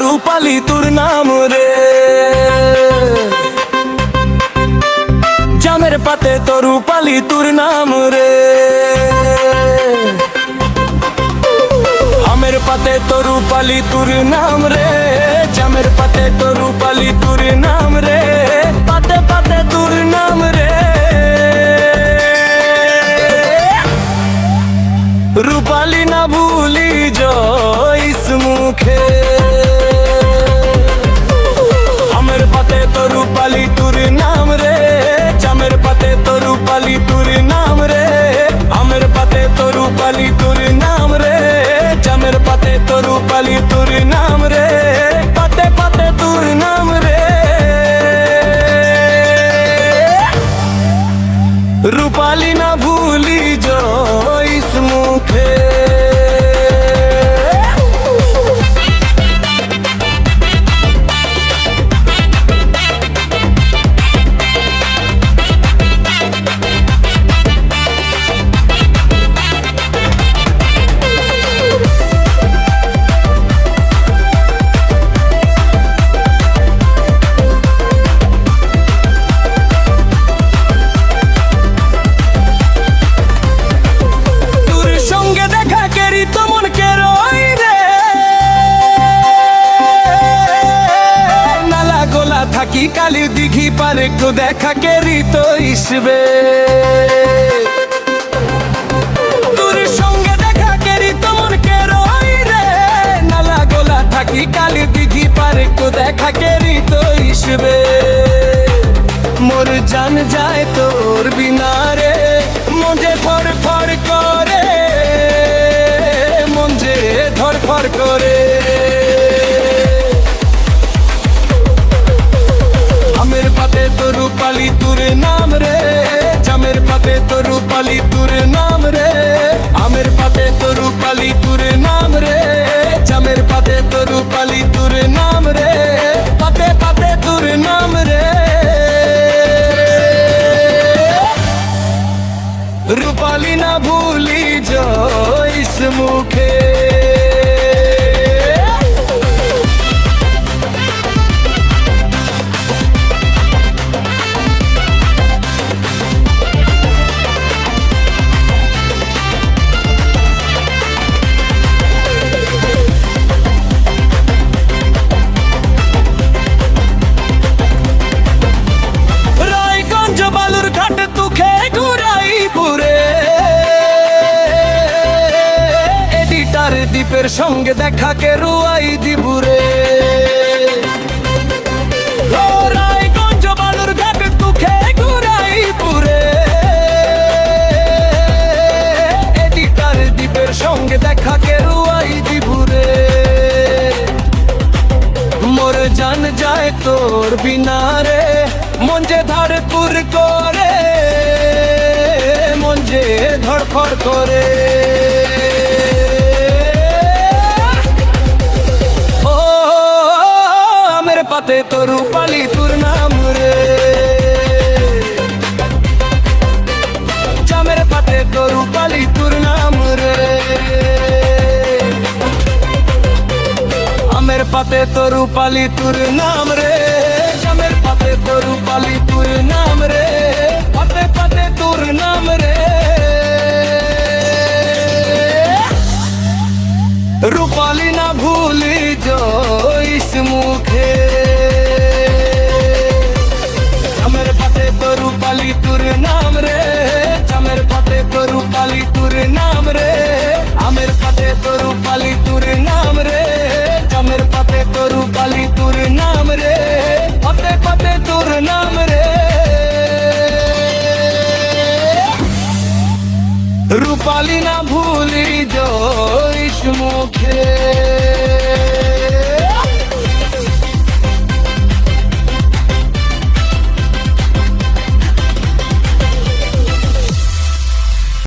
রূপালি তোর নাম রে, জামের পাতে তো রূপালি তোর নাম রে, আমের পাতে তো রূপালি তোর নাম রে, জামের পাতে তো রূপালি তোর নাম রে, পাতে পাতে তোর নাম রে, রূপালি না ভুলি জইস মুখে। আমের পাতে তো রূপালি তোর নাম রে, জামের পাতে তো রূপালি তোর নাম রে, আমের পাতে তো রূপালি তোর নাম রে, জামের পাতে তো রূপালি তোর নাম রে, পাতে পাতে তোর নাম রে, রূপালি না ভুলি জইস মুখে। থাকি কালি দিঘি পারে একটু দেখা কেরি তো ইসবে, তোর সঙ্গে দেখা কেরি তো মন কে রই রে, নালা গোলা থাকি কালি দিঘি পারে একটু দেখা কেরি তো ইসবে, মোর জান যায় তোর বিনা রে, মন যে ফড় ফড় করে, মন যে ধড় ফড় করে, আমের পাতে তো রূপালি তোর নাম রে, জামের পাতে তো রূপালি তোর নাম রে, আমের পাতে তো রূপালি তোর নাম রে, জামের পাতে তো রূপালি তোর নাম রে, পাতে পাতে তোর নাম রে, রূপালি না ভুলি জইস মুখে। দ্বীপের সঙ্গে দেখা কে রুয়াই দিবুরে, রায়গঞ্জ বালুর ঘাট তুখে ঘুরাই পুরে, এডিটার দ্বীপের সঙ্গে দেখা কে রুয়াই দিবুরে, মোর জান যায় তোর বিনা রে, মন যে ধড়পুর করে, মন যে ধড়ফড় করে, পাতে তো রূপালি তোর নাম রে, জামের পাতে তো রূপালি তোর নাম রে, আমের পাতে তো রূপালি তোর নাম রে, জামের পাতে তো রূপালি তোর নাম রে, পাতে পাতে তোর নাম রে, রূপালি না ভুলি জইস মুখে। আমের পাতে তো রূপালি তোর নাম রে, জামের পাতে তো রূপালি তোর নাম রে, আমের পাতে তো রূপালি তোর নাম রে, জামের পাতে তো রূপালি তোর নাম রে, পাতে পাতে তোর নাম রে, রূপালি না ভুলি জইস